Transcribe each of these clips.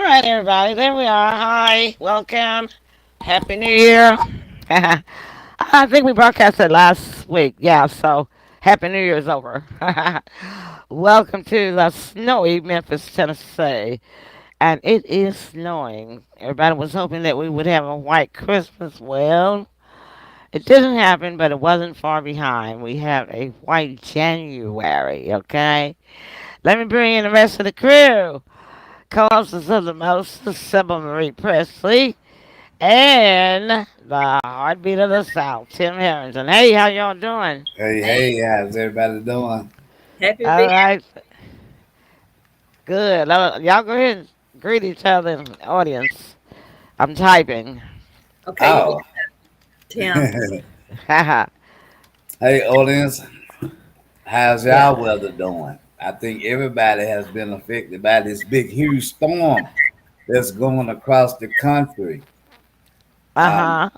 right, everybody. There we are. Hi. Welcome. Happy New Year. I think we broadcasted last week. Yeah, so Happy New Year is over. Welcome to the snowy Memphis, Tennessee. And it is snowing. Everybody was hoping that we would have a white Christmas. Well, it didn't happen, but it wasn't far behind. We have a white January, okay? Let me bring in the rest of the crew. Co-hostess of the most, Sybil Marie Presley, and the heartbeat of the South, Tim Harrington. Hey, how y'all doing? Hey, Hey, hey, how's everybody doing? happy to All be right, good. Y'all go ahead and greet each other in the audience. I'm typing. okay. You Oh, get Tim. hey, audience, how's Yeah. y'all weather doing? I think everybody has been affected by this big, huge storm that's going across the country. Uh huh.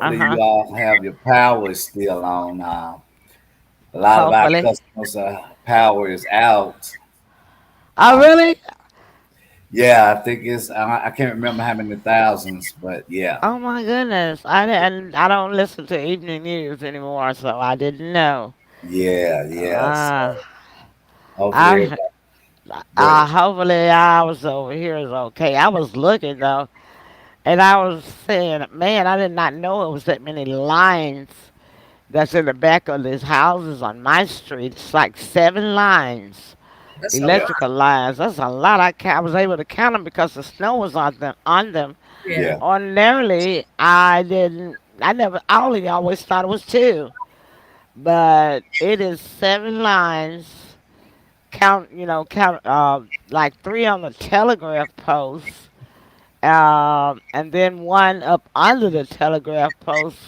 Uh Hopefully, huh. you all have your power still on. A lot of our Hopefully. customers' power is out. Oh, Um, really? yeah, I think I can't remember how many thousands, but yeah, Oh my goodness. I don't listen to evening news anymore, so I didn't know. yeah. Uh, So hopefully, I everybody, go ahead. hopefully ours over here is okay. I was looking though. And I was saying, man, I did not know it was that many lines that's in the back of these houses on my street. It's like 7 lines, That's a Yeah, lot. electrical lines. That's a lot. I was able to count them because the snow was on them. On them. Yeah. yeah. Ordinarily, I didn't. I never. I only always thought it was two, but it is 7 lines. Count. Count. Like three on the telegraph post, and then one up under the telegraph post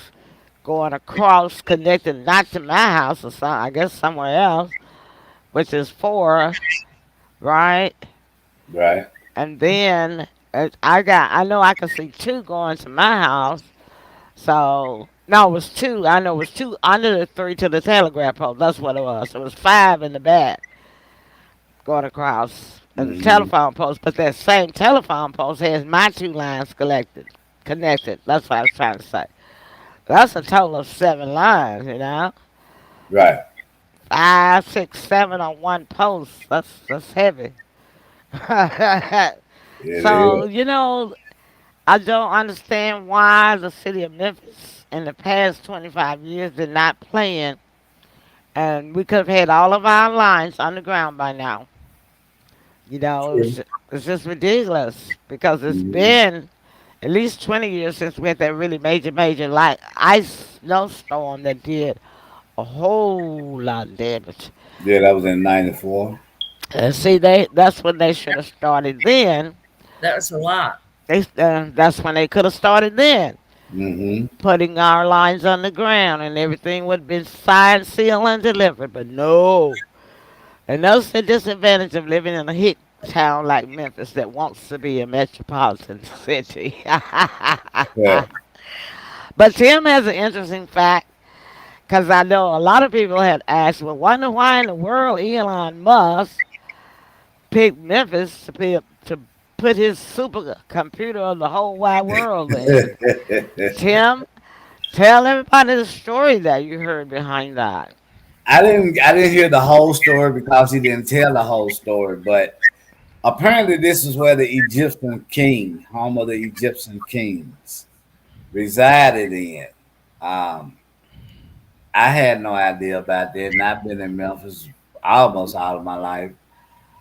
going across, connected not to my house or some, I guess somewhere else, which is four, right? Right. And then I know I could see two going to my house. So no, it was two. I know it was two under the three to the telegraph post. That's what it was. It was five in the back going across and the Hmm. telephone post. But that same telephone post has my two lines collected, connected. That's what I was trying to say. That's a total of 7 lines. Right. Five, six, seven on one post. That's heavy. It So, is. I don't understand why the city of Memphis in the past 25 years did not plan, and we could have had all of our lines underground by now. True. It's just ridiculous because it's Mhm. been at least 20 years since we had that really major, like ice snowstorm that did a whole lot of damage. Yeah, that was in '94. And see, that's when they should have started then. That was a lot. That's when they could have started then, Mm-hmm. putting our lines on the ground and everything would have been signed, sealed, and delivered. But no. And that's the disadvantage of living in a hick town like Memphis that wants to be a metropolitan city. Yeah. But Tim has an interesting fact because I know a lot of people had asked, well, wonder why in the world Elon Musk picked Memphis to put his supercomputer of the whole wide world in. Tim, tell everybody the story that you heard behind that. I didn't hear the whole story because he didn't tell the whole story, but apparently this is where the Egyptian king, home of the Egyptian kings, resided in. Um, I had no idea about that, and I've been in Memphis almost all of my life.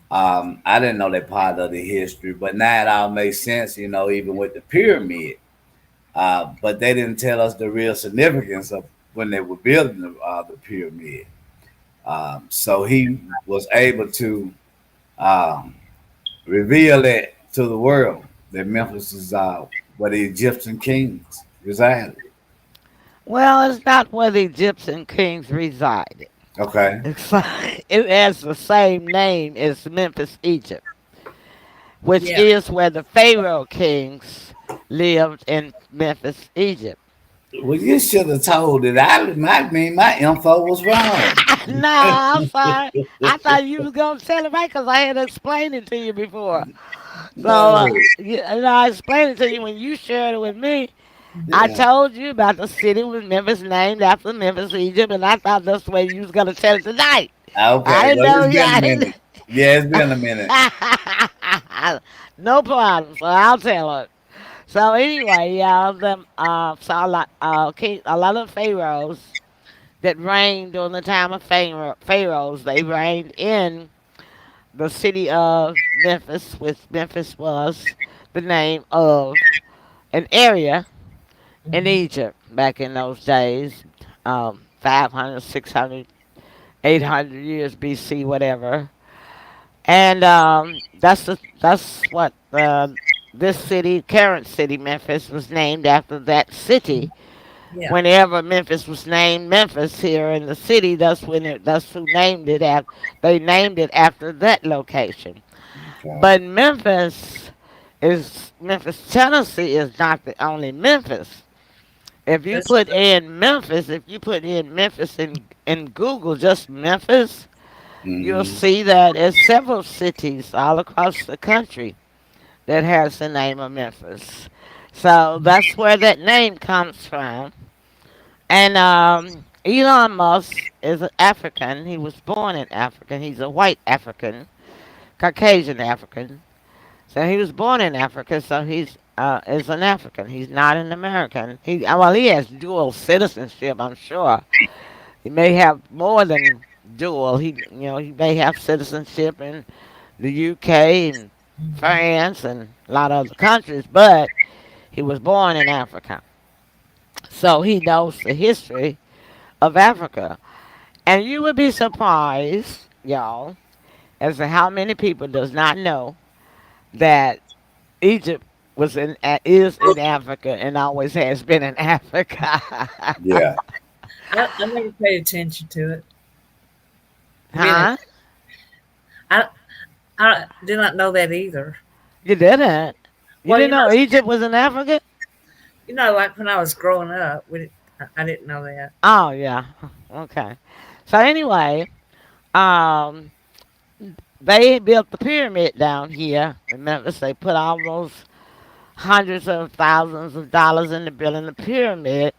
I didn't know that part of the history, but now it all makes sense, even with the pyramid. But they didn't tell us the real significance of when they were building the pyramid. So he was able to um, reveal it to the world that Memphis is where the Egyptian kings resided. Well, it's not where the Egyptian kings resided. Okay. It has the same name as Memphis, Egypt, which Yeah. is where the Pharaoh kings lived in Memphis, Egypt. Well, you should have told it. I mean, my info was wrong. Nah, I'm sorry. I thought you was gonna tell it right because I had explained it to you before. So, No. I explained it to you when you shared it with me. I Yeah. told you about the city was Memphis, named after Memphis, Egypt, and I thought that's the way you was gonna tell it tonight. Okay. I didn't Well, know. it's been a Yeah, minute. Yeah, it's been a minute. no problem. So I'll tell it. So anyway, yeah, so a lot of pharaohs that reigned during the time of pharaohs, they reigned in the city of Memphis, which Memphis was the name of an area in Mhm. Egypt back in those days, 500, years BC, whatever. And that's what this city, current city, Memphis, was named after that city. Yeah. Whenever Memphis was named Memphis here in the city, that's who named it after. They named it after that location. Okay. But Memphis, Tennessee is not the only Memphis. That's true. If you put in Memphis in Google, just Memphis, you'll Mm-hmm. see that there's several cities all across the country that has the name of Memphis. So that's where that name comes from. And Elon Musk is an African. He was born in Africa. He's a white African, Caucasian African. So he was born in Africa. So he's is an African. He's not an American. He has dual citizenship. I'm sure he may have more than dual. He may have citizenship in the UK and Mhm. France and a lot of other countries, but he was born in Africa. So he knows the history of Africa. And you would be surprised, y'all, as to how many people does not know that Egypt is in Africa and always has been in Africa. Yeah. I never paid attention to it. Being a, Huh? I, I did not know that either. You didn't? You Well, didn't know Egypt was in Africa? like when I was growing up, I didn't know that. Oh yeah. Okay. So anyway, um, they built the pyramid down here in Memphis. They put almost hundreds of thousands of dollars into building the pyramid.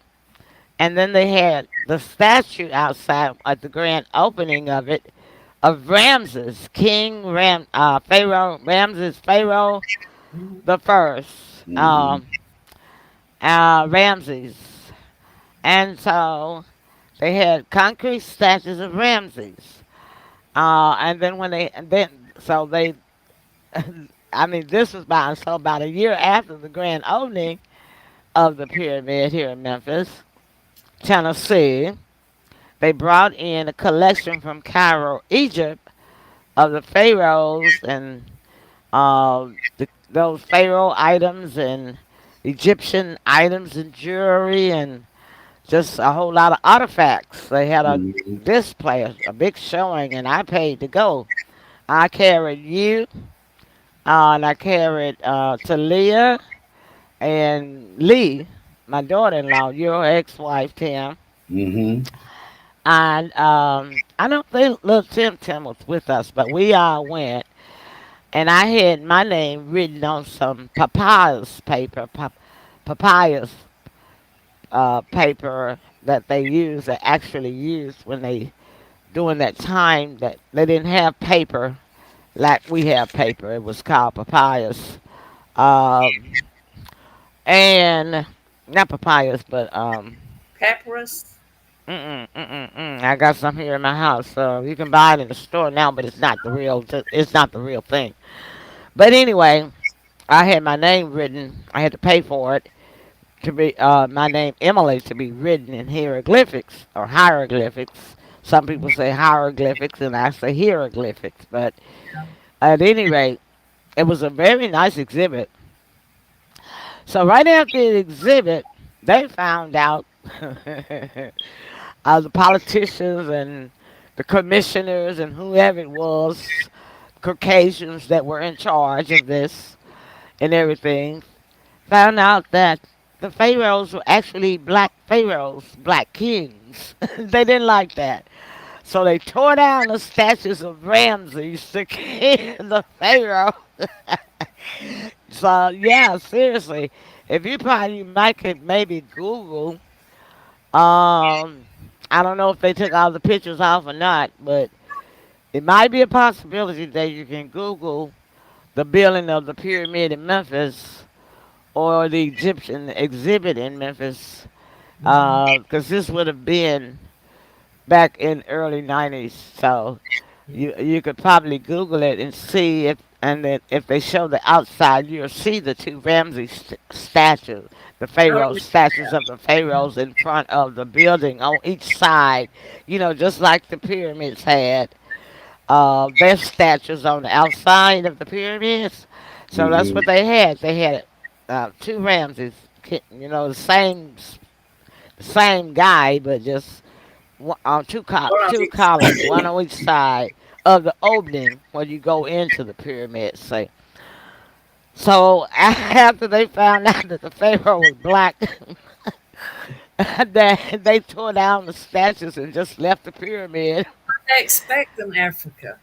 And then they had the statue outside at the grand opening of it of Ramses, Pharaoh, Ramses, Pharaoh Mhm. the first, Mm-hmm. Ramses. And so they had concrete statues of Ramses. And then I mean, this was about a year after the grand opening of the pyramid here in Memphis, Tennessee. They brought in a collection from Cairo, Egypt, of the pharaohs and those pharaoh items and Egyptian items and jewelry and just a whole lot of artifacts. They had a Mm-hmm. display, a big showing, and I paid to go. I carried you, and I carried Talia and Lee, my daughter-in-law, your ex-wife, Tim. Mm-hmm. And I don't think little Tim was with us, but we all went. And I had my name written on some papyrus paper that they use, that actually used when they during that time that they didn't have paper like we have paper. It was called papyrus, um, and not papyrus, but Papyrus. I got some here in my house, so you can buy it in the store now, but It's not the real thing. But anyway, I had my name written. I had to pay for it to be my name Emily to be written in hieroglyphics or hieroglyphics. Some people say hieroglyphics, and I say hieroglyphics. But at any rate, it was a very nice exhibit. So right after the exhibit, they found out the politicians and the commissioners and whoever it was, Caucasians that were in charge of this and everything, found out that the pharaohs were actually black pharaohs, black kings. They didn't like that. So they tore down the statues of Ramses, the king, the pharaoh. So yeah, seriously, if you probably you might could maybe Google. I don't know if they took all the pictures off or not, but it might be a possibility that you can Google the building of the pyramid in Memphis or the Egyptian exhibit in Memphis, Mhm. because this would have been back in early '90s. So Yeah. you could probably Google it and see if and then if they show the outside, you'll see the two Ramses statues, the Oh, pharaoh yeah. statues of the pharaohs in front of the building on each side. You know, just like the pyramids had. Their statues on the outside of the pyramids. So that's Hmm. what they had. They had two Ramses. You know, the same guy, but just on One on two each columns, side. one on each side of the opening when you go into the pyramid. Say so after they found out that the pharaoh was black, they tore down the statues and just left the pyramid. They expect in Africa.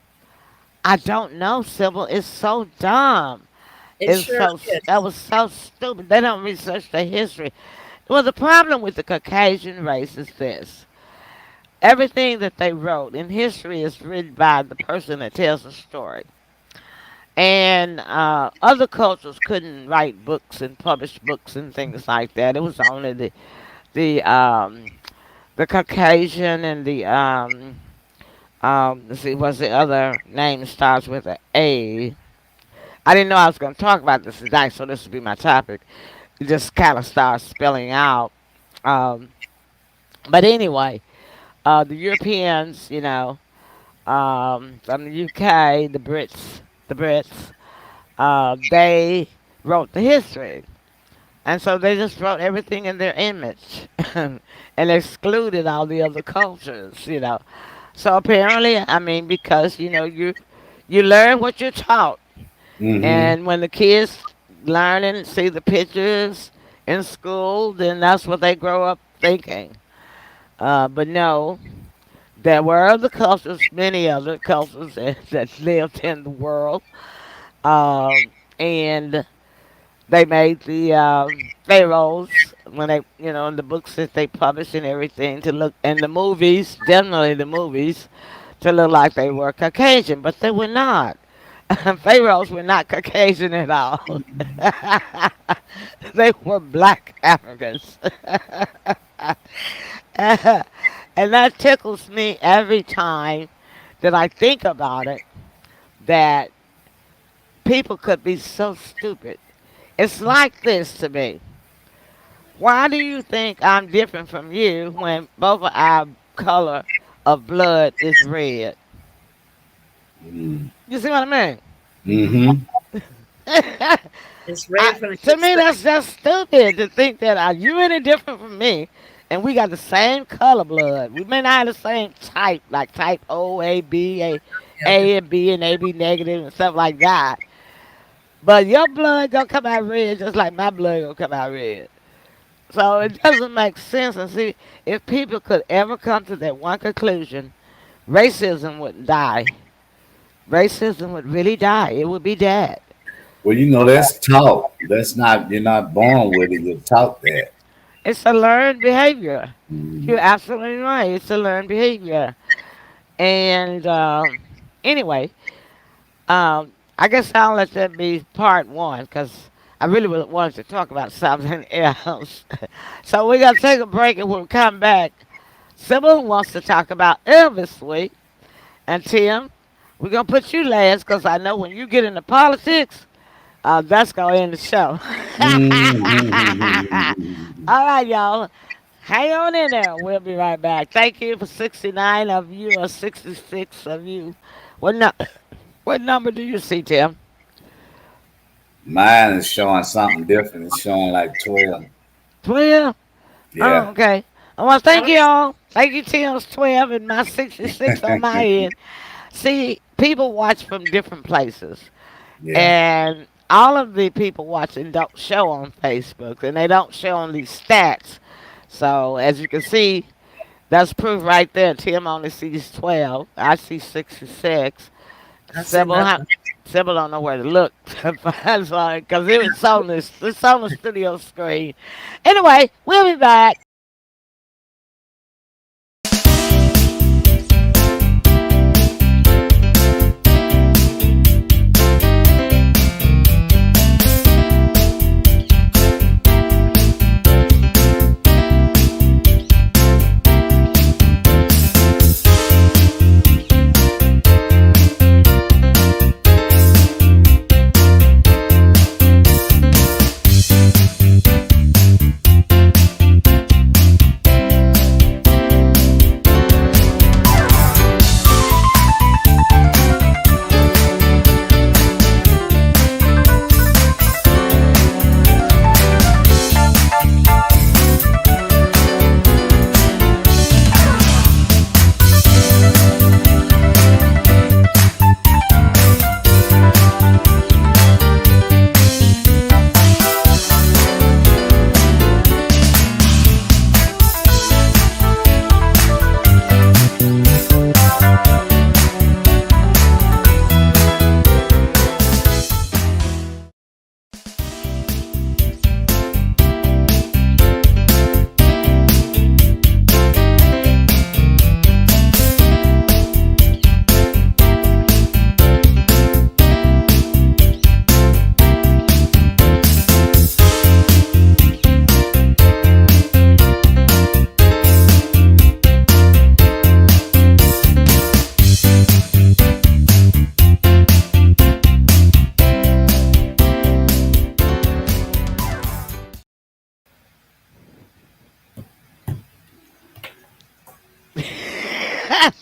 I don't know, Sybil. It's so dumb. It It's sure that is. was so stupid. They don't research the history. Well, the problem with the Caucasian race is this: everything that they wrote in history is written by the person that tells the story. And other cultures couldn't write books and publish books and things like that. It was only the Caucasian and let's see, what's the other name starts with a A. I didn't know I was going to talk about this tonight, so this would be my topic. It just kind of starts spelling out. Um, but anyway, the Europeans, from the UK, the Brits, they wrote the history. And so they just wrote everything in their image and excluded all the other cultures. So apparently, I mean, because, you learn what you're taught. Hmm. And when the kids learn and see the pictures in school, then that's what they grow up thinking. But no, there were other cultures, many other cultures that lived in the world. And they made the pharaohs when in the books that they published and everything to look, and the movies, definitely the movies, to look like they were Caucasian, but they were not. Pharaohs were not Caucasian at all. They were black Africans. And that tickles me every time that I think about it, that people could be so stupid. It's like this to me. Why do you think I'm different from you when both of our color of blood is red? You see what I Hmm. mean? It's red from the To me, inside. that's just stupid to think that are you any different from me, and we got the same color blood. We may not have the same type, like type O, A, B, Yeah, A and B, and AB negative and stuff like that. But your blood gonna come out red just like my blood gonna come out red. So it doesn't make sense. And see, if people could ever come to that one conclusion, racism would die. Racism would really die. It would be dead. Well, that's taught. That's not. You're not born with it. You're taught that. It's a learned behavior. You're Mhm. absolutely right. It's a learned behavior. And anyway, I guess I'll let that be part one because I really wanted to talk about something else. So we're going to take a break, and when we come back, Sybil wants to talk about Elvis Week. And Tim, we're going to put you last because I know when you get into politics, that's going to end the show. All right, y'all. Hang on in there. We'll be right back. Thank you for 69 of you or 66 of you. What, no- what number do you see, Tim? Mine is showing something different. It's showing like 12. 12? Oh, Yeah. okay. I want to thank I'm you all. Thank you, Tim's 12 and my 66 on my end. See, people watch from different places. Yeah. And all of the people watching don't show on Facebook, and they don't show on these stats. So as you can see, that's proof right there. Tim only sees 12. I see 66. I see Sybil, nothing. Sybil don't know where to look because it's on the studio screen. Anyway, we'll be back.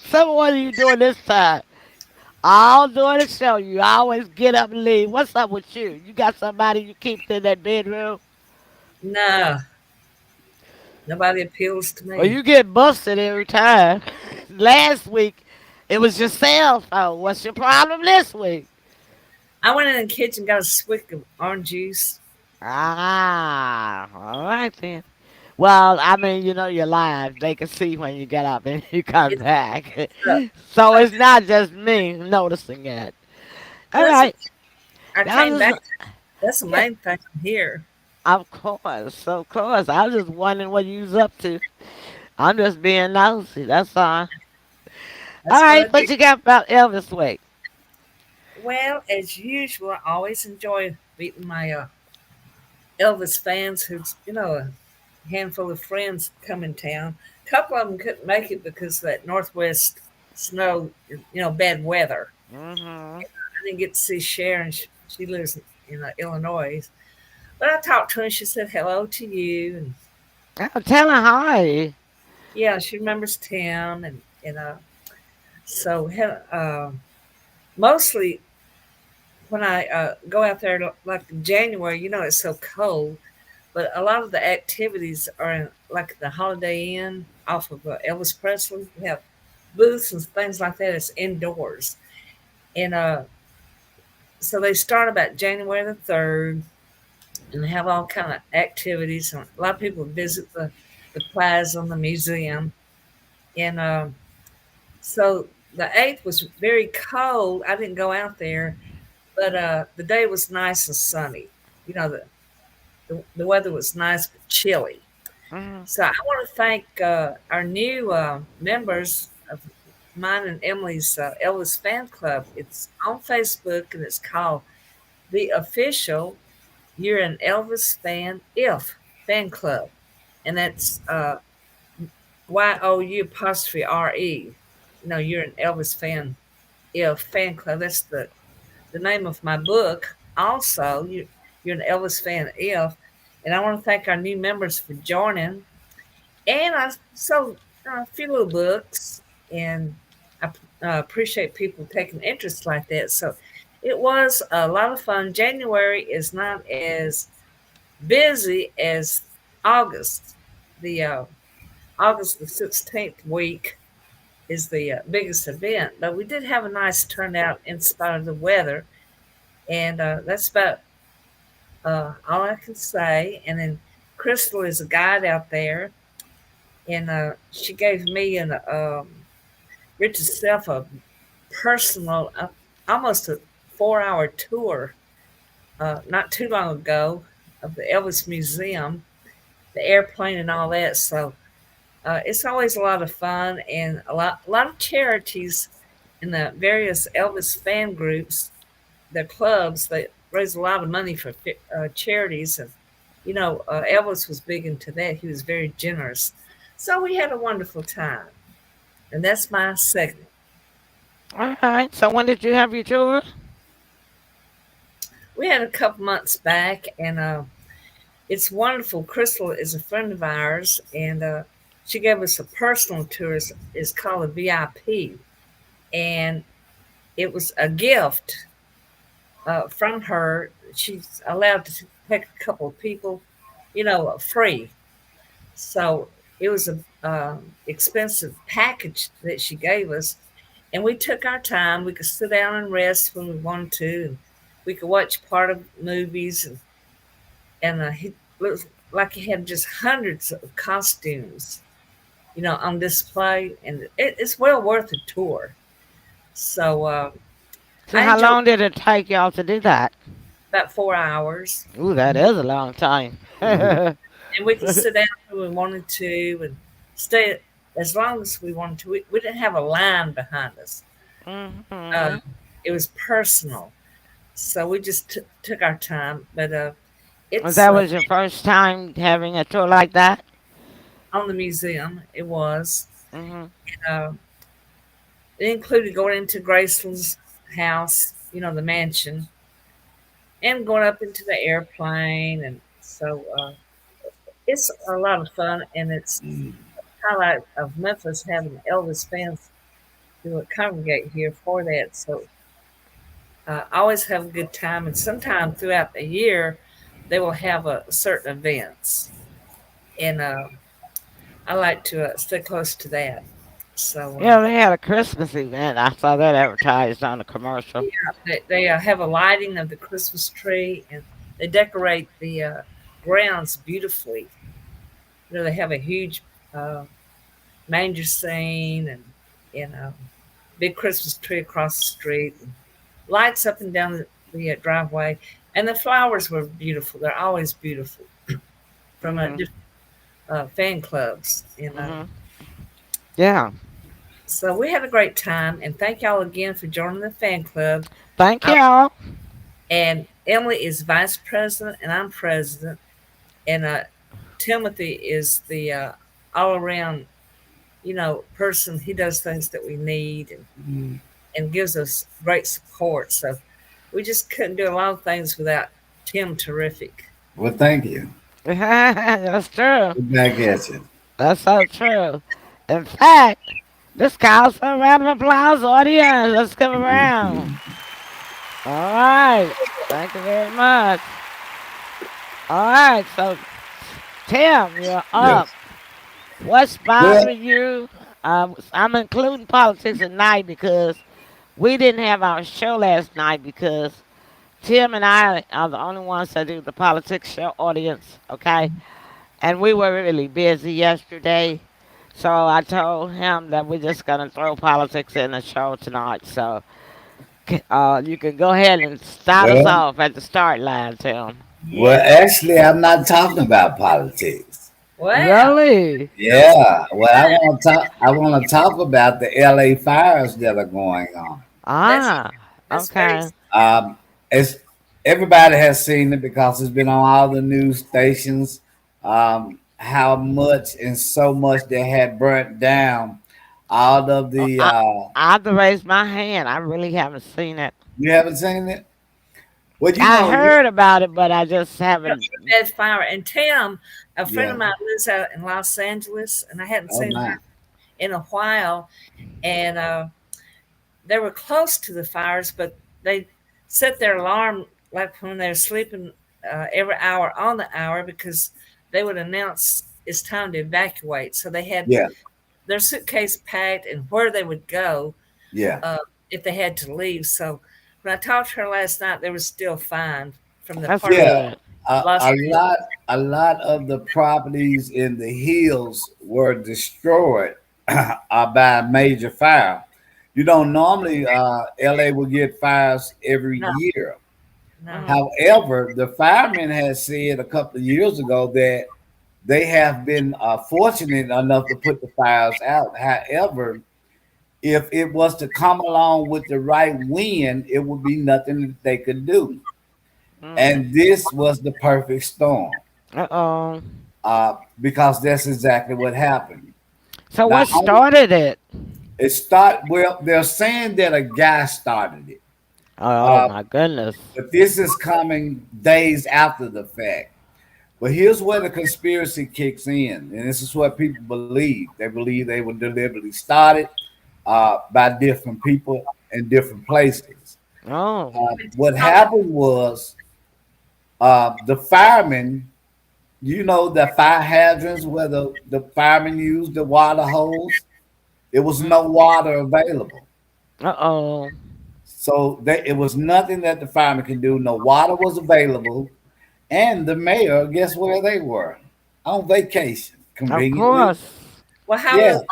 So what are you doing this time? All during the show, you always get up and leave. What's up with you? You got somebody you keep in that bedroom? No, nobody appeals to Or me. you get busted every time? Last week, it was your cell phone. What's your problem this week? I went in the kitchen, got a swig of orange juice. Ah, all right then. Well, I mean, you're live. They can see when you get up and you come It's back. up. So it's not just me noticing it. All Listen, right. I Now, came back. That's the yeah, main thing here. of course, of course. I was just wondering what you was up to. I'm just being nosy. That's all. All That's what right, I do. what you got about Elvis week? Well, as usual, I always enjoy meeting my Elvis fans who's, a handful of friends come in town. A couple of them couldn't make it because of that northwest snow, bad weather. Mm-hmm. I didn't get to see Sharon. She lives in Illinois. But I talked to her and she said hello to you. And Oh, tell her hi. yeah, she remembers Tim. So mostly when I go out there, like in January, it's so cold. But a lot of the activities are in, like the Holiday Inn off of Elvis Presley. We have booths and things like that. It's indoors. And so they start about January the 3rd and have all kind of activities. And a lot of people visit the plaza and the museum. And so the 8th was very cold. I didn't go out there, but the day was nice and sunny. You know, the weather was nice but chilly. Mm-hmm. So I want to thank our new members of mine and Emily's Elvis Fan Club. It's on Facebook and it's called The Official You're an Elvis Fan If Fan Club. And that's YOU apostrophe RE. You're an Elvis fan if fan club. That's the name of my book. Also, you're an Elvis fan if. And I want to thank our new members for joining. And I sold a few little books, and I appreciate people taking interest like that. So it was a lot of fun. January is not as busy as August. The August the 16th week is the biggest event, but we did have a nice turnout in spite of the weather, and that's about All I can say. And then Crystal is a guide out there, and she gave me and Richard Self a personal, almost a 4 hour tour not too long ago of the Elvis Museum, the airplane, and all that. So it's always a lot of fun, and a lot of charities in the various Elvis fan groups, the clubs, they raise a lot of money for charities. And Elvis was big into that. He was very generous. So we had a wonderful time, and that's my segment. All right. So when did you have your tour? We had a couple months back, and it's wonderful. Crystal is a friend of ours, and she gave us a personal tour. It's called a VIP, and it was a gift from her. She's allowed to take a couple of people, free. So it was a expensive package that she gave us, and we took our time. We could sit down and rest when we wanted to, and we could watch part of movies, and he looked like he had just hundreds of costumes, on display, and it's well worth a tour. So So I how enjoyed long did it take y'all to do that? about 4 hours, Ooh, that is a long time. and we could sit down when we wanted to and stay as long as we wanted to. We didn't have a line behind us. Uh, Hmm. it was personal, so we just took our time. But Was it's that was your first time having a tour like that? on the museum. It was. Hmm. Uh, it included going into Graceland's house, the mansion, and going up into the airplane. And so it's a lot of fun, and it's highlight of Memphis having Elvis fans who would congregate here for that. So I always have a good time, and sometime throughout the year they will have certain events, and I like to stay close to that. So Yeah, they had a Christmas event. I saw that advertised on the commercial. they have a lighting of the Christmas tree, and they decorate the grounds beautifully. They have a huge uh, manger scene, and big Christmas tree across the street, and lights up and down the driveway, and the flowers were beautiful. They're always beautiful from Hmm. different fan clubs, Hmm. Yeah. So we had a great time, and thank y'all again for joining the fan club. Thank I, y'all. and Emily is vice president, and I'm president, and Timothy is the all around, person. He does things that we need, and gives us great support. So we just couldn't do a lot of things without Tim. Terrific. Well, thank you. That's true. Good back at you. That's so true. In fact, this calls for a round of applause, audience. Let's come around. All right. Thank you very much. All right. So, Tim, you're Yes. up. What's Well, bothering you? I'm including politics tonight because we didn't have our show last night because Tim and I are the only ones that do the politics show audience, okay? And we were really busy yesterday. So I told him that we're just going to throw politics in the show tonight. So you can go ahead and start us well, off at the start line, Tim. well. Yes. Actually, I'm not talking about politics. Wow. Really? Yeah. Well, I want to talk. I want to talk about the LA fires that are going on. That's Ah, that's very okay. It's everybody has seen it because it's been on all the news stations. How much and so much they had burnt down all of Oh, the. I have to raise my hand. I really haven't seen it. You haven't seen it? Well, you I know. heard about it, but I just haven't. bad fire. And Tim, a friend of Yeah. mine, lives out in Los Angeles, and I hadn't Oh seen my. her in a while. And they were close to the fires, but they set their alarm like when they're sleeping every hour on the hour because they would announce it's time to evacuate. So they had Yeah. their suitcase packed and where they would go Yeah. uh, if they had to leave. So when I talked to her last night, they were still fine from the That's part. Yeah. good. lost. A lot of the properties in the hills were destroyed by a major fire. You know, normally LA will get fires every No, year. no. Mm. However, the firemen had said a couple of years ago that they have been fortunate enough to put the fires out. However, if it was to come along with the right wind, it would be nothing that they could do. Mm. And this was the perfect storm Uh-oh. because that's exactly what happened. So Now, what started it? well, they're saying that a guy started it, Oh uh, my goodness. but this is coming days after the fact. But here's where the conspiracy kicks in, and this is what people believe. They believe they were deliberately started by different people in different places. Oh. What happened was the firemen, you know, the fire hydrants where the firemen used the water hose, there was Mm. no water available. Uh-oh. So it was nothing that the firemen could do. No water was available. And the mayor, guess where they were? On vacation, Of conveniently. course. Well, how Yeah, was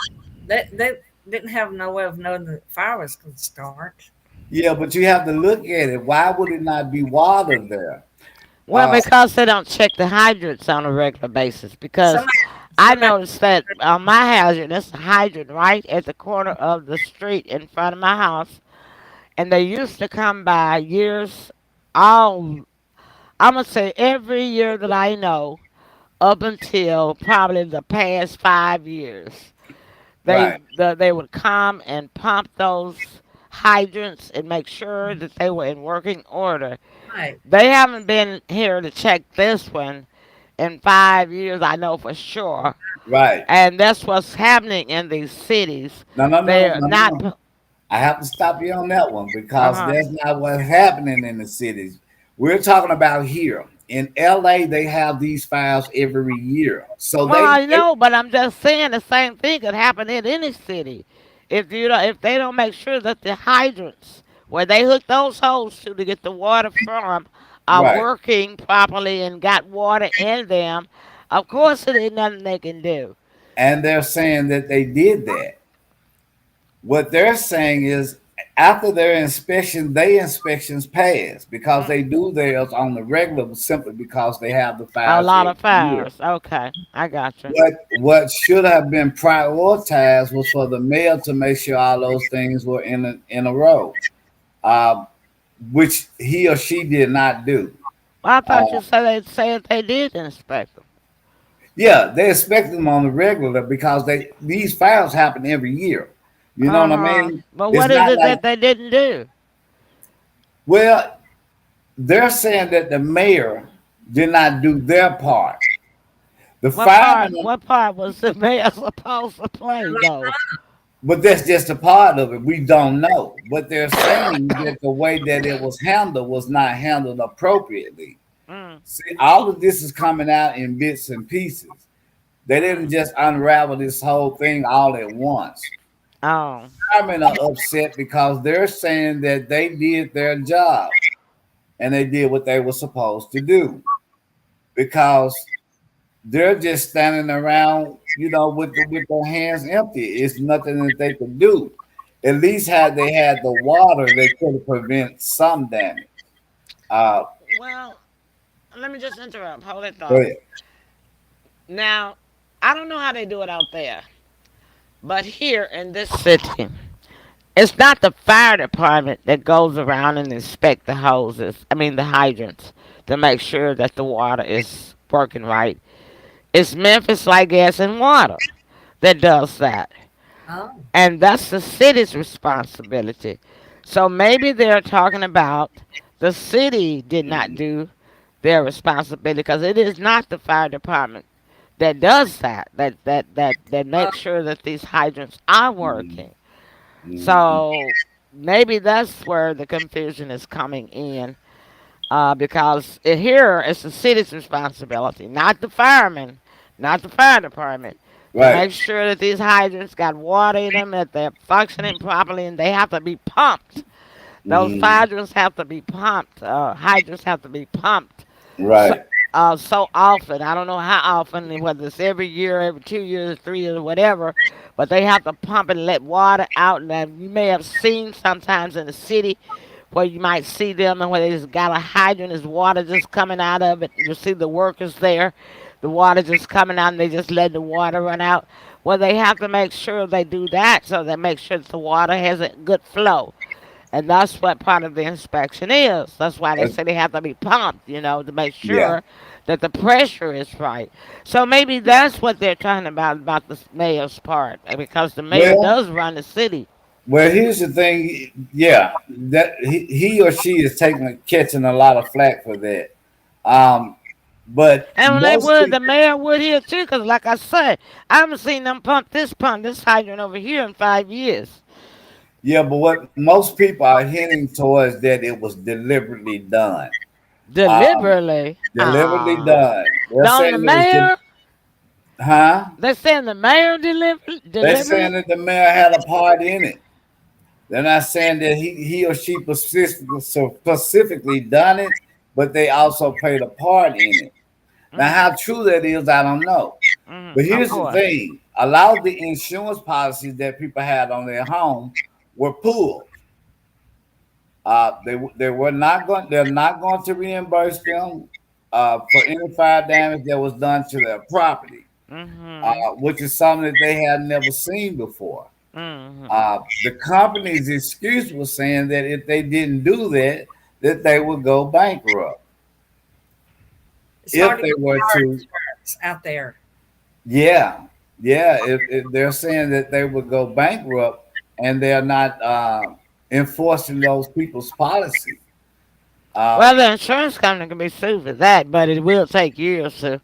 they didn't have no way of knowing the fire was going to start. yeah, but you have to look at it. Why would it not be water there? Well, Uh, because they don't check the hydrants on a regular basis. Because Somebody, I somebody. noticed that on my hydrant, there's a hydrant right at the corner of the street in front of my house. And they used to come by years, all, I'm going to say every year that I know, up until probably the past 5 years. right. They would come and pump those hydrants and make sure that they were in working order. Right. They haven't been here to check this one in 5 years, I know for sure. Right. And that's what's happening in these cities. No, no, no, They're no, not. no. I have to stop you on that one Uh because huh. that's not what's happening in the cities. We're talking about here. In LA, they have these fires every year. So Well, I know, but I'm just saying the same thing could happen in any city. If they don't make sure that the hydrants where they hook those holes to get the water from are right. working properly and got water in them, of course it ain't nothing they can do. And they're saying that they did that. What they're saying is after their inspection, their inspections pass because Mm. they do theirs on the regular simply because they have the A fires lot every of year. fires. Okay, I got you. What should have been prioritized was for the mayor to make sure all those things were in a row, uh, which he or she did not do. Well, I thought Uh, you said they did inspect them. yeah, they expect them on the regular because these fires happen every year. You know Uh what I huh. mean? But It's what is not it like that they didn't do? well, they're saying that the mayor did not do their part. The What part? firemen, What part was the mayor supposed to play though? but that's just a part of it. We don't know. But they're saying that the way that it was handled was not handled appropriately. Mm, See, all of this is coming out in bits and pieces. They didn't mm. just unravel this whole thing all at once. Oh, Firemen are upset because they're saying that they did their job and they did what they were supposed to do because they're just standing around, you know, with their hands empty. It's nothing that they could do. At least had they had the water, they could have prevented some damage. Uh, well, let me just interrupt. Hold that go thought. ahead. Now, I don't know how they do it out there, but here in this city, it's not the fire department that goes around and inspect the hoses. I mean the hydrants to make sure that the water is working right. It's Memphis Light Gas and Water that does that. Oh, And that's the city's responsibility. So maybe they're talking about the city did not do their responsibility because it is not the fire department that does that. That oh, makes sure that these hydrants are Mhm, working. mhm. So maybe that's where the confusion is coming in. Because here it's the city's responsibility, not the firemen, not the fire department, to Right. make sure that these hydrants got water in them, that they're functioning properly, and they have to be pumped. Those Mhm. hydrants have to be pumped. Hydrants have to be pumped. So, Right. so often. I don't know how often, whether it's every year, every 2 years, 3 years, whatever. But they have to pump and let water out. Now you may have seen sometimes in the city where you might see them and where they just got a hydrant, there's water just coming out of it. You see the workers there, the water just coming out, and they just let the water run out. Well, they have to make sure they do that so they make sure that the water has a good flow. And that's what part of the inspection is. That's why they Uh, say they have to be pumped, to make yeah. sure that the pressure is right. So maybe that's what they're talking about the mayor's part, because the mayor Well, does run the city. well, here's the thing. Yeah, that he or she is catching a lot of flack for that. Um, but And they most would, the people, mayor would here too, because like I said, I haven't seen them pump this hydrant over here in 5 years. yeah, but what most people are hinting towards that it was deliberately done. Um, Deliberately. deliberately done. They're Don't the saying it was, mayor? huh? They're saying the mayor They're saying deliberately? that the mayor had a part in it. They're not saying that he or she specifically done it, but they also played a part in it. Now, Mm-hmm. how true that is, I don't know. But Mm-hmm. Of here's the course. thing: a lot of the insurance policies that people had on their home were pulled. They were not going. They're not going to reimburse them for any fire damage that was done to their property, Mm-hmm. which is something that they had never seen before. Mm-hmm. The company's excuse was saying that if they didn't do that, that they would go bankrupt. It's hard If to they get were car to, insurance out there. yeah, yeah. If they're saying that they would go bankrupt and they're not enforcing those people's policy. Uh, Well, the insurance company can be sued for that, but it will take years to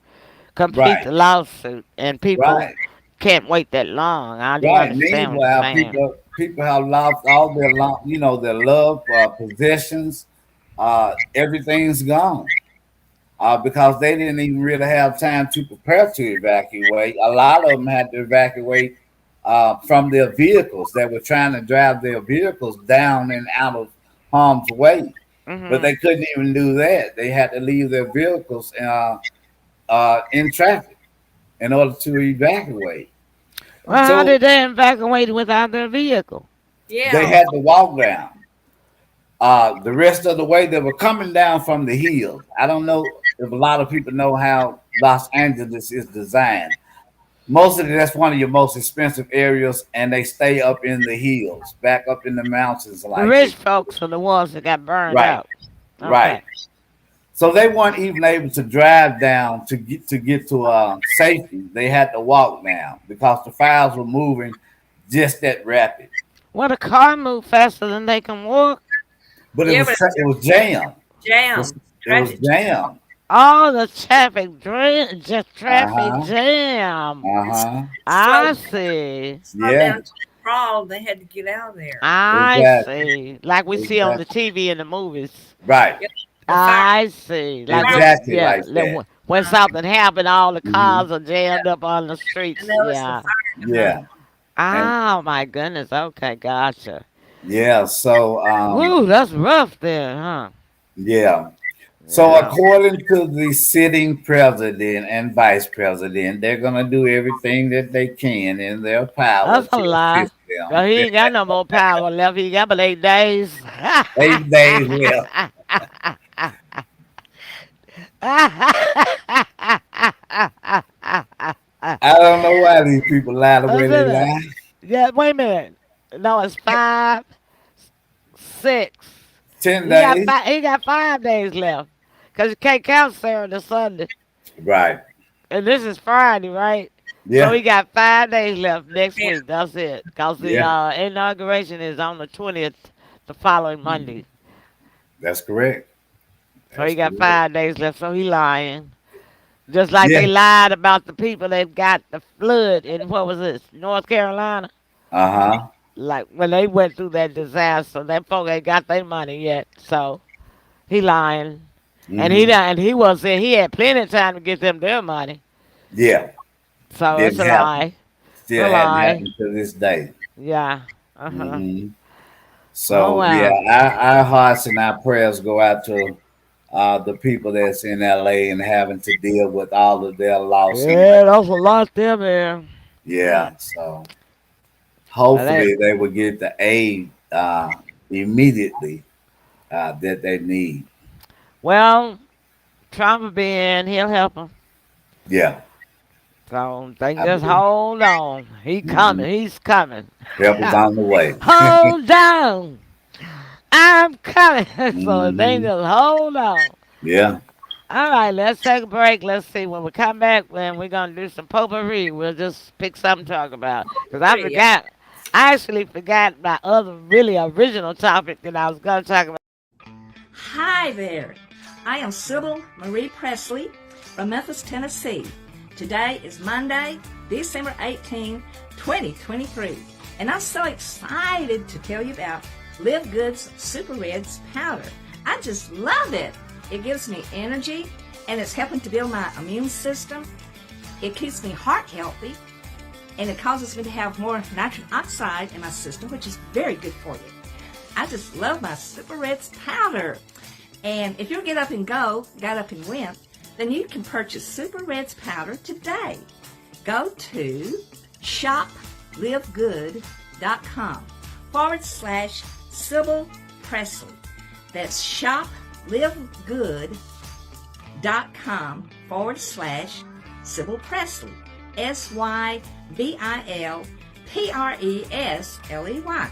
complete right, the lawsuit, and people right, can't wait that long. I do right. understand what you're Meanwhile, saying. people have lost all their their love, possessions, everything's gone. Because they didn't even really have time to prepare to evacuate. A lot of them had to evacuate from their vehicles. They were trying to drive their vehicles down and out of harm's way, but Hmm. they couldn't even do that. They had to leave their vehicles in traffic in order to evacuate. Well, how So did they evacuate without their vehicle? they Yeah. had to walk down. The rest of the way they were coming down from the hills. I don't know if a lot of people know how Los Angeles is designed. Mostly that's one of your most expensive areas, and they stay up in the hills, back up in the mountains The like rich it. folks are the ones that got burned Right, out. right. Okay. So they weren't even able to drive down to get to safety. They had to walk down because the fires were moving just that rapid. Well, the car move faster than they can walk. But Yeah, but it's it was jammed. jam, It was traffic jam. jammed. All the just Uh traffic huh. jam. Uh It's huh. slow I see. slowed Yeah. down to a crawl. They had to get out of there. I Exactly. see. Like we see on the Exactly. TV in the movies. Right. Yep. The fire, I see. the Like fire, when, Exactly yeah, like that. when something happened, all the Hmm. cars are jammed up on the and streets. there was the Yeah. fire Yeah. department. And Oh my goodness. Okay, gotcha. yeah. So Woo, that's rough there, huh? yeah. So Yeah. according to the sitting president and vice president, they're gonna do everything that they can in their power That's a to lie. assist them. Well, he ain't got no more power left. He got but 8 days. 8 days left. I don't know why these people lie the way What's they it? lie. Yeah, wait a minute. No, it's 5, 6. 10 days. He got 5 days left. Cause you can't count Saturday to Sunday. Right. And this is Friday, right? So Yeah. he got 5 days left next Yeah. week. That's it. Cause the Yeah. inauguration is on the 20th, the following Monday. That's correct. So he That's got correct. 5 days left. So he lying. Just like Yeah. they lied about the people that got the flood in what was this, North Carolina? Uh-huh. Like when they went through that disaster, that folk ain't got their money yet. So he lying. And Hmm. he was there. He had plenty of time to get them their money. Yeah. So it's Didn't a happen. lie. A Still hadn't lie. happened to this day. Yeah. Uh huh. Hmm. Oh So yeah, wow. our hearts and our prayers go out to the people that's in LA and having to deal with all of their lawsuits. Yeah, that's a lot there, man. Yeah, so And they, hopefully they will get the aid immediately that they need. well, Trump will be in. He'll help them. Yeah, So they I just believe. hold on. He Hmm. coming. He's coming. Help is on the way. Hold on. I'm coming. So they Hmm. just hold on. Yeah. All right, let's take a break. Let's see. When we come back, then we're going to do some potpourri. We'll just pick something to talk about. Because I Free. forgot. I actually forgot my other really original topic that I was going to talk about. Hi there. I am Sybil Marie Presley from Memphis, Tennessee. Today is Monday, December 18, 2023, and I'm so excited to tell you about Live Good's Super Reds powder. I just love it. It gives me energy and it's helping to build my immune system. It keeps me heart healthy and it causes me to have more nitric oxide in my system, which is very good for you. I just love my Super Reds powder. And if you get up and go, got up and went, then you can purchase Super Reds powder today. Go to shoplivegood.com/Sybil Presley. That's shoplivegood.com/Sybil Presley. SYBILPRESLEY.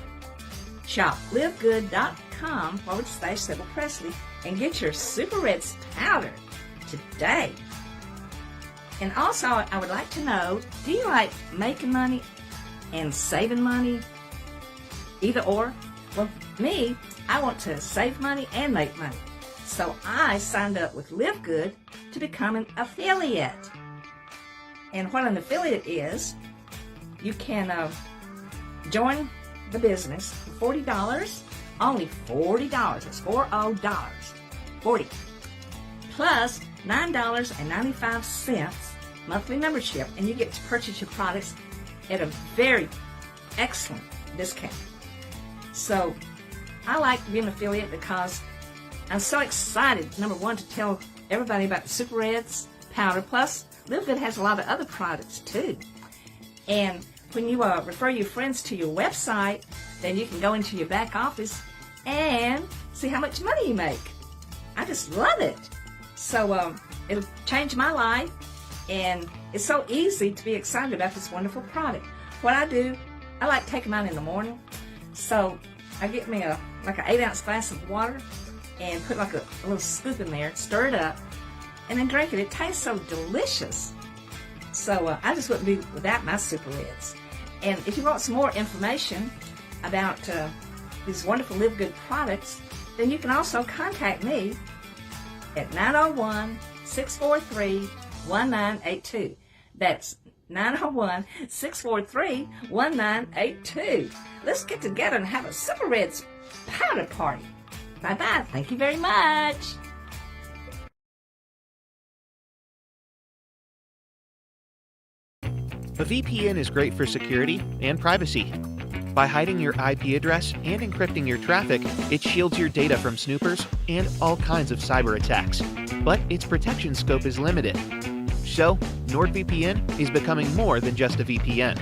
Shop livegood.com/Sybil Presley and get your Super Reds powder today. And also, I would like to know, do you like making money and saving money? Either or? Well, me, I want to save money and make money. So I signed up with Live Good to become an affiliate. And what an affiliate is, you can join the business for $40, only $40. It's $40. 40 plus $9.95 monthly membership, and you get to purchase your products at a very excellent discount. So I like being an affiliate because I'm so excited, number one, to tell everybody about the Super Reds powder. Plus, Live Good has a lot of other products too. And when you refer your friends to your website, then you can go into your back office and see how much money you make. I just love it. So it'll change my life, and it's so easy to be excited about this wonderful product. What I do, I like taking mine in the morning. So I get me like an 8-ounce glass of water and put like a little scoop in there, stir it up, and then drink it. It tastes so delicious. So I just wouldn't be without my Super Reds. And if you want some more information about these wonderful Live Good products, then you can also contact me at 901-643-1982. That's 901-643-1982. Let's get together and have a Super Reds powder party. Bye-bye. Thank you very much. A VPN is great for security and privacy. By hiding your IP address and encrypting your traffic, it shields your data from snoopers and all kinds of cyber attacks. But its protection scope is limited. So, NordVPN is becoming more than just a VPN.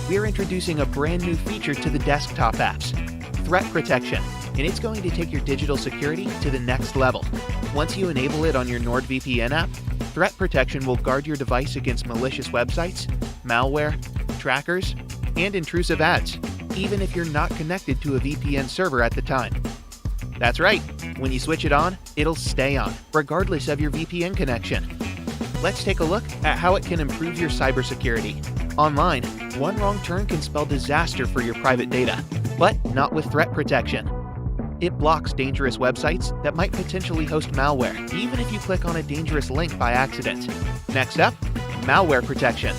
We're introducing a brand new feature to the desktop apps, Threat Protection, and it's going to take your digital security to the next level. Once you enable it on your NordVPN app, Threat Protection will guard your device against malicious websites, malware, trackers, and intrusive ads, even if you're not connected to a VPN server at the time. That's right, when you switch it on, it'll stay on, regardless of your VPN connection. Let's take a look at how it can improve your cybersecurity. Online, one wrong turn can spell disaster for your private data, but not with Threat Protection. It blocks dangerous websites that might potentially host malware, even if you click on a dangerous link by accident. Next up, Malware Protection.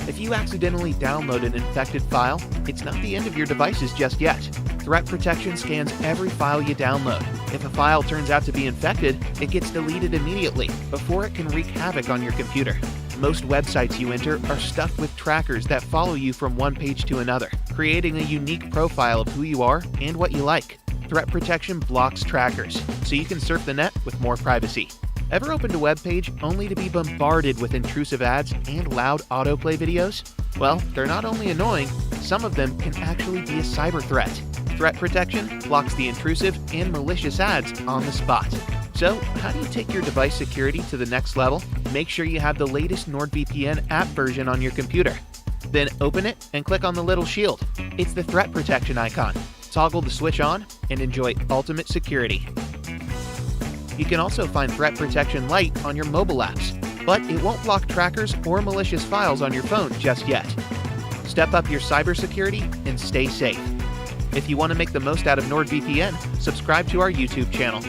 If you accidentally download an infected file, it's not the end of your devices just yet. Threat Protection scans every file you download. If a file turns out to be infected, it gets deleted immediately before it can wreak havoc on your computer. Most websites you enter are stuffed with trackers that follow you from one page to another, creating a unique profile of who you are and what you like. Threat protection blocks trackers, so you can surf the net with more privacy. Ever opened a web page only to be bombarded with intrusive ads and loud autoplay videos? Well, they're not only annoying, some of them can actually be a cyber threat. Threat protection blocks the intrusive and malicious ads on the spot. So, how do you take your device security to the next level? Make sure you have the latest NordVPN app version on your computer. Then open it and click on the little shield. It's the threat protection icon. Toggle the switch on and enjoy ultimate security. You can also find Threat Protection Lite on your mobile apps, but it won't block trackers or malicious files on your phone just yet. Step up your cybersecurity and stay safe. If you want to make the most out of NordVPN, subscribe to our YouTube channel.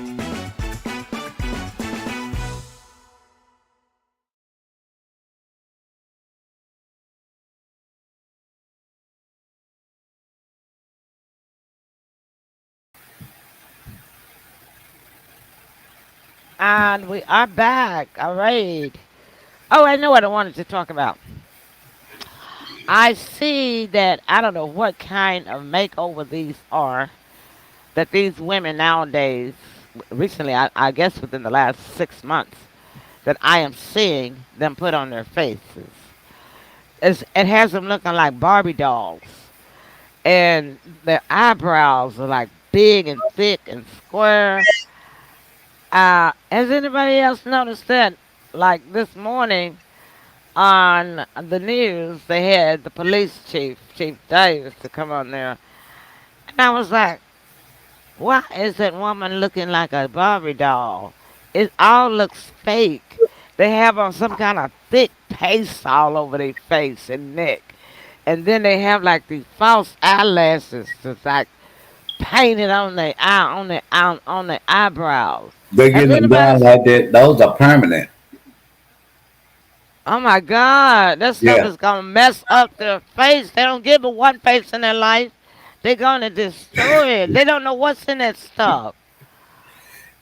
And we are back. All right. Oh, I know what I wanted to talk about. I see that I don't know what kind of makeover these are that these women nowadays, recently, I guess within the last 6 months, that I am seeing them put on their faces. It has them looking like Barbie dolls, and their eyebrows are like big and thick and square. Has anybody else noticed that? Like this morning on the news, they had the police chief, Chief Davis, to come on there, and I was like, why is that woman looking like a Barbie doll? It all looks fake. They have on some kind of thick paste all over their face and neck. And then they have like these false eyelashes that's like painted on their eye on their eyebrows. They're Has getting them anybody? done like that. Those are permanent. Oh my God, that stuff Yeah. is gonna mess up their face. They don't give it one face in their life. They're gonna destroy it. They don't know what's in that stuff.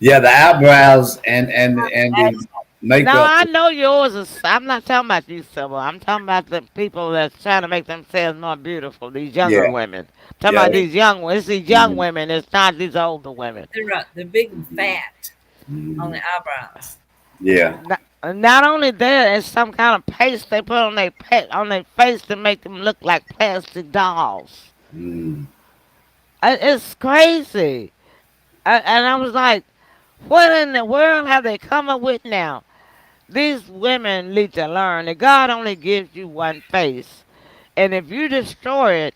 Yeah, the eyebrows and the Now makeup. I know yours is. I'm not talking about you, Sybil. I'm talking about the people that's trying to make themselves more beautiful. These younger Yeah, women. I'm talking yeah. about these young ones. It's these young Mhm, women. It's not these older women. They're right. They're big and fat on mhm. the eyebrows. Yeah. Not only that, it's some kind of paste they put on their on their face to make them look like plastic dolls. Mm. It's crazy. And I was like, what in the world have they come up with now? These women need to learn that God only gives you one face. And if you destroy it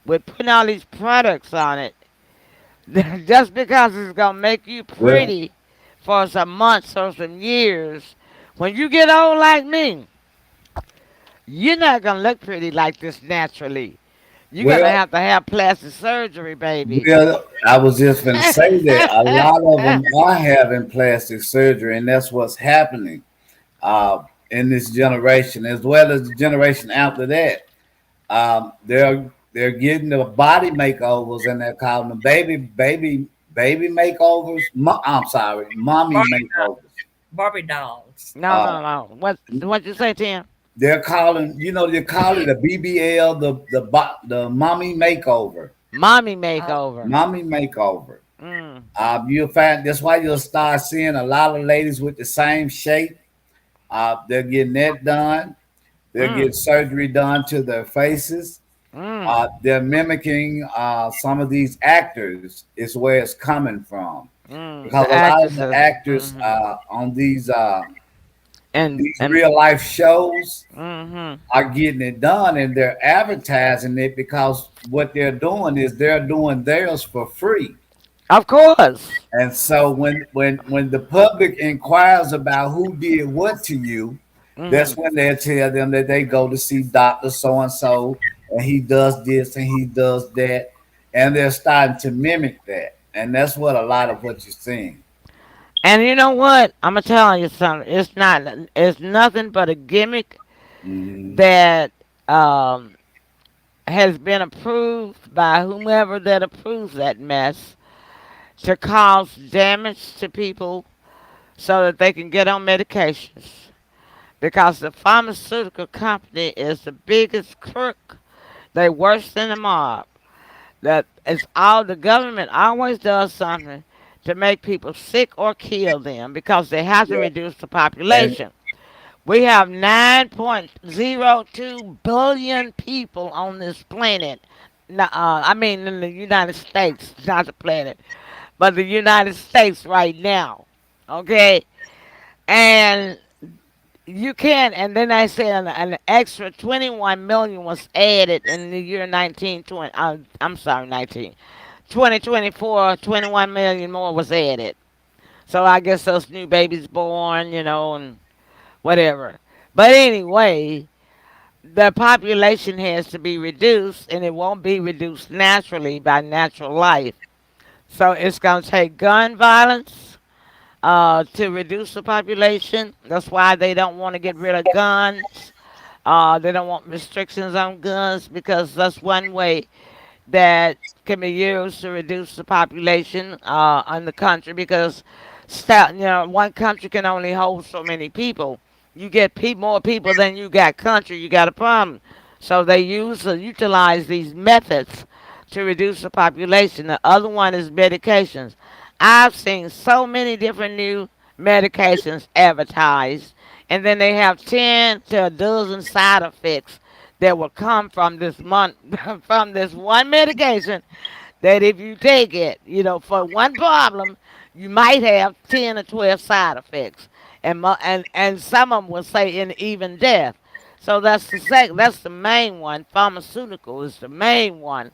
with putting all these products on it, just because it's going to make you Well, pretty for some months or some years, when you get old like me, you're not going to look pretty like this naturally. You're going well, to have plastic surgery, baby. I was just going to say that a lot of them are having plastic surgery, and that's what's happening in this generation, as well as the generation after that. They're getting the body makeovers, and they're calling them baby makeovers. I'm sorry, mommy Barbie, makeovers. Barbie dolls. No, Uh, no, no. What you say, Tim? they're calling, they call it a BBL, the mommy makeover, Mommy Uh, makeover. mommy makeover. Mm, You'll find that's why you'll start seeing a lot of ladies with the same shape. They're getting that done. They're mm, getting surgery done to their faces. mm. They're mimicking some of these actors. Is where it's coming from because The a lot of the actresses. actors Hmm. on And these real life shows hmm. are getting it done, and they're advertising it because what they're doing is they're doing theirs for free. Of course. And so when the public inquires about who did what to you, Hmm. that's when they tell them that they go to see Doctor So and So, and he does this and he does that, and they're starting to mimic that, and that's what a lot of what you're seeing. And you know what? I'm gonna tell you something. It's not. It's nothing but a gimmick Hmm. that um, has been approved by whomever that approves that mess to cause damage to people so that they can get on medications. Because the pharmaceutical company is the biggest crook. They worse than the mob. That it's all the government always does something to make people sick or kill them because they have to Yeah. reduce the And population. We have 9.02 billion people on this planet. I mean, in the United States, not the planet, but the United States right now. Okay? And you can, and then I said an extra 21 million was added in the year 1920. I'm sorry, 2024, 21 million more was added. So I guess those new babies born, and whatever. But anyway, the population has to be reduced, and it won't be reduced naturally by natural life. So it's going to take gun violence to reduce the population. That's why they don't want to get rid of guns. They don't want restrictions on guns because that's one way that can be used to reduce the population in the country because one country can only hold so many people. You get more people than you got country, you got a problem. So they utilize these methods to reduce the population. The other one is medications. I've seen so many different new medications advertised, and then they have 10 to a dozen side effects that will come from this month from this one medication that if you take it, for one problem, you might have 10 or 12 side effects. And some of them will say in even death. So that's the main one. Pharmaceutical is the main one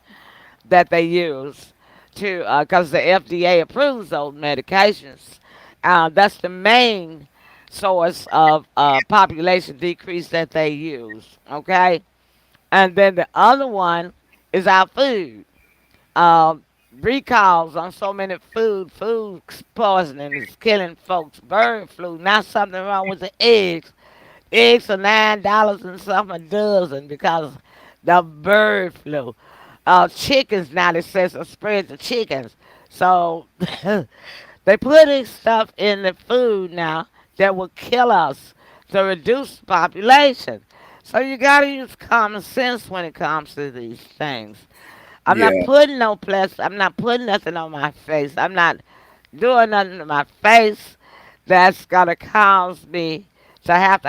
that they use to because the FDA approves those medications. That's the main source of population decrease that they use. Okay, and then the other one is our food. Um, Recalls on so many food poisoning is killing folks. Bird flu, not something wrong with the eggs. Eggs are $9 and something a dozen because the bird flu. Chickens now they says are spread to chickens. So they putting stuff in the food now that will kill us to reduce the population. So you gotta use common sense when it comes to these things. I'm not yeah, putting no plus. I'm not putting nothing on my face. I'm not doing nothing to my face that's gonna cause me to have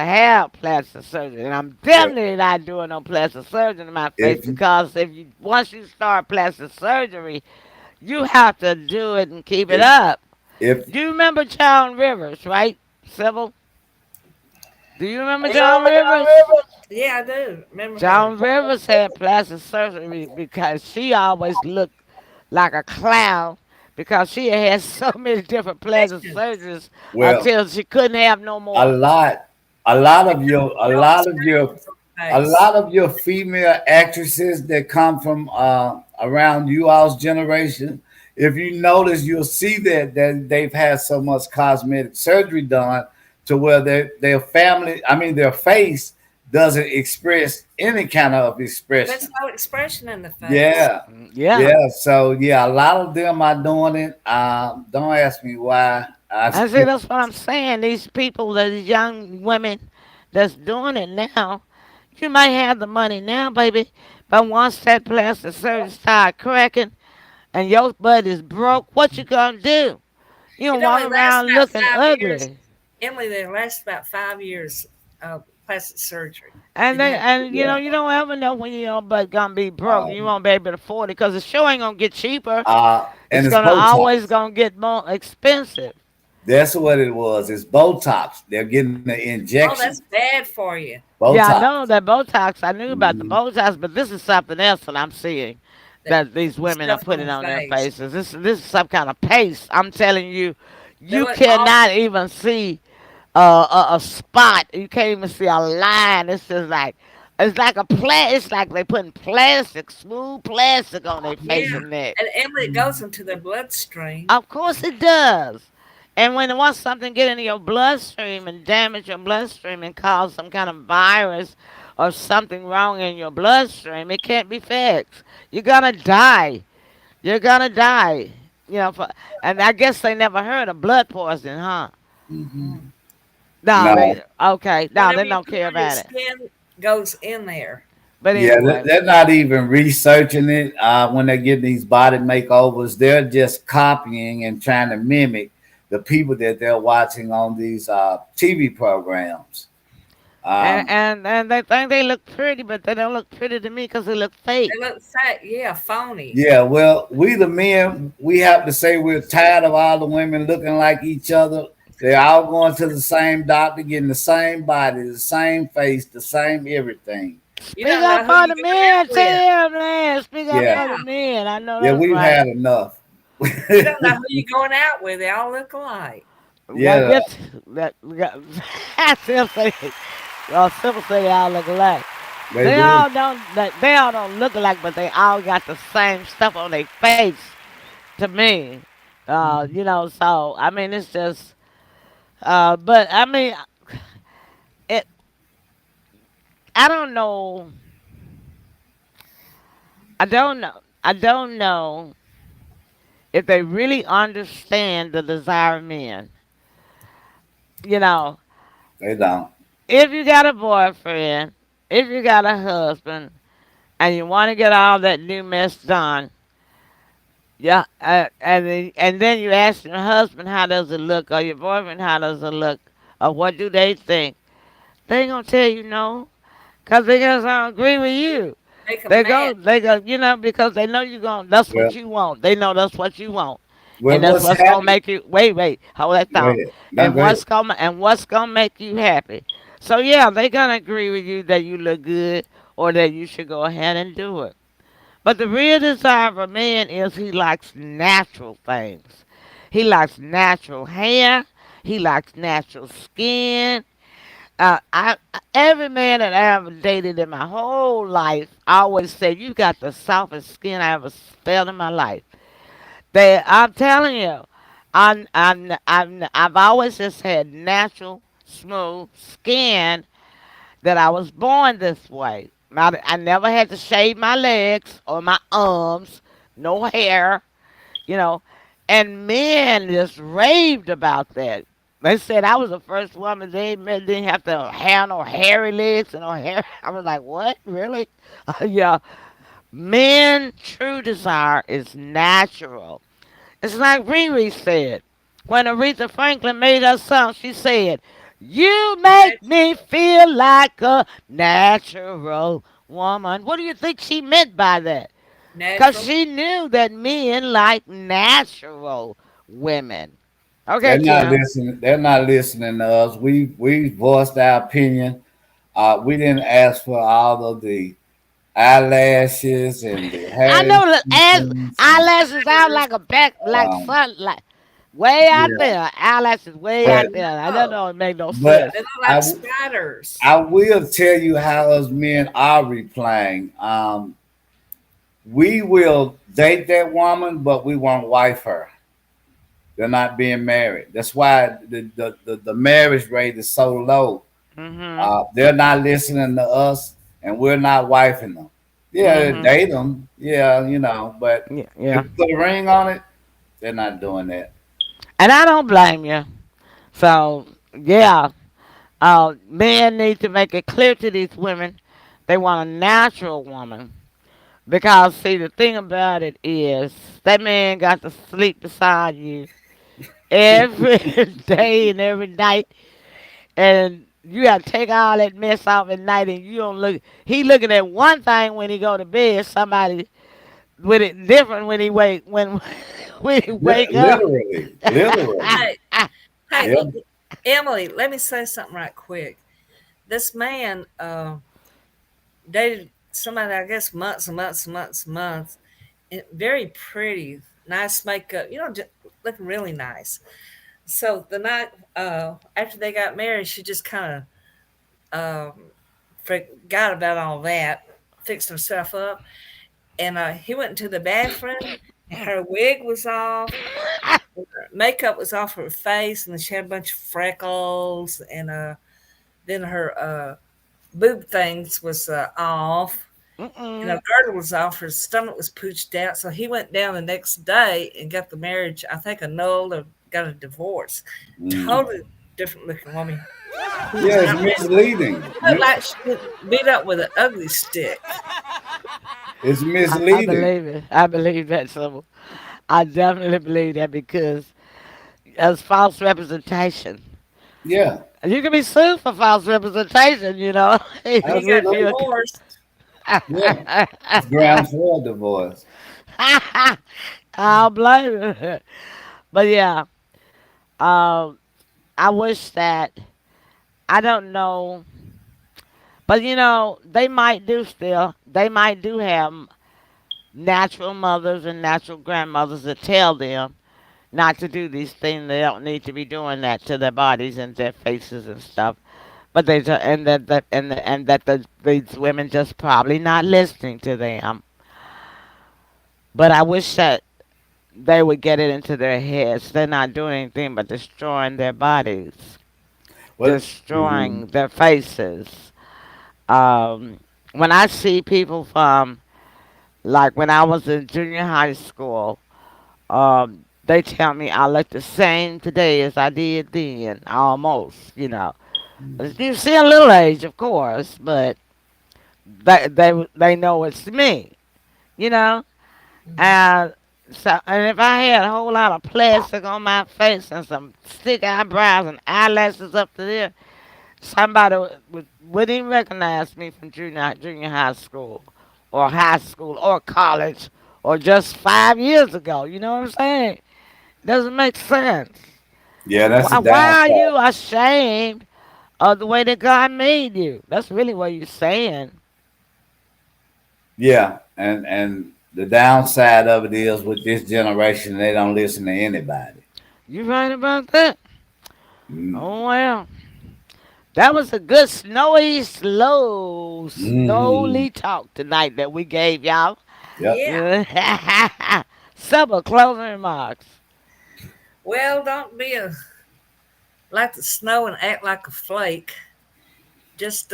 plastic surgery. And I'm yeah. definitely not doing no plastic surgery in my face If because if you once you start plastic surgery, you have to do it and keep it if up. if Do you remember John Rivers, right? Sybil? Do you remember Yeah, John Rivers? yeah, I do. Remember her. John Rivers had plastic surgery because she always looked like a clown because she had had so many different plastic Question. surgeries well, until she couldn't have no a more. lot, a lot of Yeah, your, a no lot of your, expressions on a her face. lot of your female actresses that come from around you all's generation. If you notice, you'll see that they've had so much cosmetic surgery done to where their family, I mean their face doesn't express any kind of There's expression. no expression in the face. Yeah, Yeah. yeah. So yeah, a lot of them are doing it. Don't ask me why. I see that's what I'm saying. These people, these young women that's doing it now, you might have the money now, baby, but once that plastic surgery start cracking and your butt is broke, what you gonna do? You It don't walk only lasts around about looking 5 years. ugly. Emily, they last about 5 years of plastic surgery. And Then you they have and Yeah. you don't ever know when your butt gonna be broke. You Um, won't be able to afford it because the show ain't gonna get cheaper. and It's it's gonna always Botox. gonna get more expensive. That's what it was. It's Botox. They're getting the oh, injection. that's bad for you. Yeah, I Botox. know that Botox. I knew about the Mhm. Botox, but this is something else that I'm seeing That that these women are stuff on putting the on their face. faces. This is some kind of paste. I'm telling you, They you look awful. cannot even see a spot. You can't even see a line. It's just like it's like It's like they putting plastic, smooth plastic on their Yeah. face and neck. And Emily, it goes into their bloodstream. Of course it does. And when once something get into your bloodstream and damage your bloodstream and cause some kind of virus or something wrong in your bloodstream, it can't be fixed. You're gonna die. You're gonna die. And I guess they never heard of blood poisoning, huh? Mm. No, No. they okay. No, they Whatever you don't put care on your about it. skin goes in there. But Yeah, anyway, they're not even researching it when they get these body makeovers. They're just copying and trying to mimic the people that they're watching on these TV programs. and Um, and and they think they look pretty, but they don't look pretty to me because they look fake. They look fat, yeah, phony. yeah, well, we the men, we have to say we're tired of all the women looking like each other. They're all going to the same doctor, getting the same body, the same face, the same everything. You Speak don't up know who for you're the going out men, with. Tim, man. Speak up Yeah, for the Yeah, men. I know yeah, that's we've right. had enough. you don't know who you're going out with. They all look alike. We gotta Yeah, get that. We got. Tim say, well, simple say they all look alike. they do. They all don't look alike, but they all got the same stuff on their face. To me, So I mean, it's just. But I mean, it. I don't know. I don't know. I don't know if they really understand the desire of men. You know, They don't. if you got a boyfriend, if you got a husband, and you want to get all that new mess done, yeah, and then you ask your husband how does it look, or your boyfriend how does it look, or what do they think? They ain't gonna tell you no, cause they just don't agree with you. Make them mad. They go, because they know you going. That's Well, what you want. They know that's what you want, well, and that's what's what's gonna happening? make you. Wait, hold that Go thought. ahead. Now go ahead. And what's gonna make you happy. So yeah, they gonna agree with you that you look good or that you should go ahead and do it. But the real desire of a man is he likes natural things. He likes natural hair. He likes natural skin. Every man that I ever dated in my whole life, I always said you got the softest skin I ever felt in my life. I'm telling you, I've always just had natural, smooth skin that I was born this way. I never had to shave my legs or my arms, no hair, you know. And men just raved about that. They said I was the first woman they met didn't have to have no hairy legs and no hair. I was like, what? Really? Yeah. Men true desire is natural. It's like Riri said. When Aretha Franklin made her song, she said, you make me feel like a natural woman. What do you think she meant by that? Because Natural. she knew that men like natural women. Okay, They're not Kim. listening. They're not listening to us. We voiced our opinion. We didn't ask for all of the eyelashes and the I hair know the extensions and eyelashes out like a back, like um, sun, like way out yeah. there. Eyelashes way But out there. I don't No, know. It make no but sense. they look I like spiders. I will tell you how us men are replying. We will date that woman, but we won't wife her. They're not being married. That's why the marriage rate is so low. Mhm. They're not listening to us, and we're not wifing them. Yeah, Mhm. date them. Yeah, but Yeah. if Yeah. you put a ring on it, they're not doing that. And I don't blame you. So yeah, men need to make it clear to these women they want a natural woman. Because see, the thing about it is that man got to sleep beside you every day and every night, and you got to take all that mess off at night, and you don't look. He looking at one thing when he go to bed. Somebody with it different when he wake when he wake up. Literally, literally. Hey, hey, Yeah. Emily, let me say something right quick. This man dated somebody, I guess, months and months and months and months. And very pretty, nice makeup, just looking really nice. So the night after they got married, she just kind of forgot about all that, fixed herself up, and he went into the bathroom. And her wig was off, her makeup was off her face, and she had a bunch of freckles, and then her boob things was off, and her Mm-mm. girdle was off. Her stomach was pooched out. So he went down the next day and got the marriage, I think, annulled or got a divorce. Mm. Totally different looking woman. Yeah, it's misleading. Look like she was beat up with an ugly stick. It's I misleading. believe it. I believe that. So I definitely believe that because as false representation. Yeah, You can be sued for false representation, you know. And you got If you absolutely. divorced. Yeah, it's grounds for a divorce. I'll blame you. But yeah, um, I wish that I don't know, but they might do still. They might do have natural mothers and natural grandmothers that tell them not to do these things. They don't need to be doing that to their bodies and their faces and stuff. But and these women just probably not listening to them. But I wish that they would get it into their heads. They're not doing anything but destroying their bodies, What? Mhm. destroying their faces. Um, when I see people from, like when I was in junior high school, they tell me I look the same today as I did then, almost. You see a little age, of course, but they know it's me, you know. Mhm. And and if I had a whole lot of plastic on my face and some thick eyebrows and eyelashes up to there, somebody wouldn't even recognize me from junior high school, or high school, or college, or just 5 years ago. You know what I'm saying? Doesn't make sense. Yeah, that's the Why are downside. you ashamed of the way that God made you? That's really what you're saying. Yeah, and the downside of it is with this generation, they don't listen to anybody. You right about that? Mm-hmm. Oh well. That was a good snowy, slow, Mm-hmm. slowly talk tonight that we gave y'all. Yep. Yeah. Several closing remarks. Well, don't be like the snow and act like a flake. Just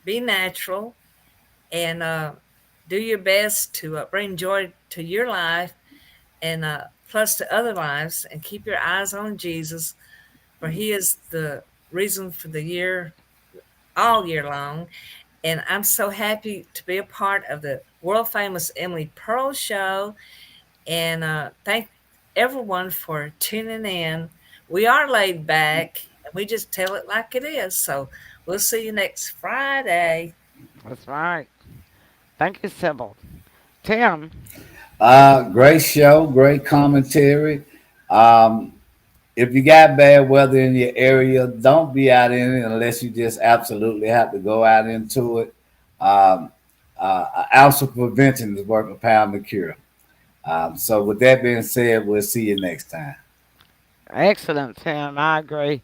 be natural and do your best to bring joy to your life and plus to other lives, and keep your eyes on Jesus, for He is the reason for the year, all year long. And I'm so happy to be a part of the world famous Emily Pearl Show. And thank everyone for tuning in. We are laid back and we just tell it like it is. So we'll see you next Friday. That's right. Thank you, Sybil. Tim. Great show, great commentary. Um, if you got bad weather in your area, don't be out in it unless you just absolutely have to go out into it. Um, an ounce of prevention is worth a pound of cure. So, with that being said, we'll see you next time. Excellent, Tim. I agree.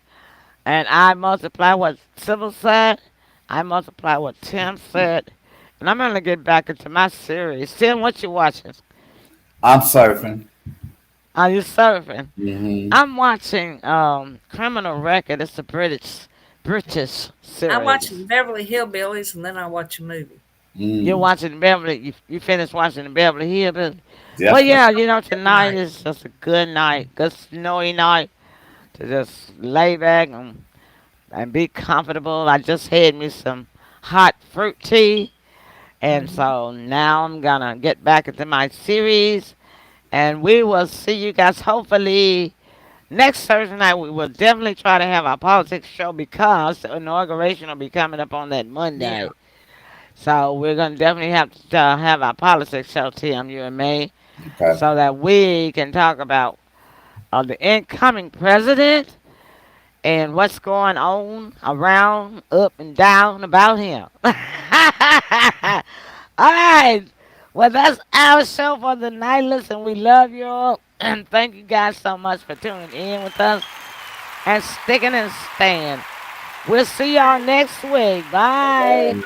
And I multiply what Sybil said. I multiply what Tim said. And I'm going to get back into my series. Tim, what you watching? I'm surfing. Are you surfing? Hmm. I'm watching Criminal Record. It's a British I'm series. watching Beverly Hillbillies and then I watch a movie. You're Mm. watching Beverly. You finished watching the Beverly Hills. But Definitely. yeah, Every tonight night. is just a good night, good snowy night to just lay back and be comfortable. I just had me some hot fruit tea, and Hmm. so now I'm gonna get back into my series, and we will see you guys hopefully next Thursday night. We will definitely try to have our politics show because the inauguration will be coming up on that Yeah. Monday. So we're gonna definitely have to have our politics show, Tim, you and me, Okay. so that we can talk about the incoming president and what's going on around, up and down about him. All right. Well, that's our show for the night. Listen, we love you all. And thank you guys so much for tuning in with us and sticking and staying. We'll see y'all next week. Bye.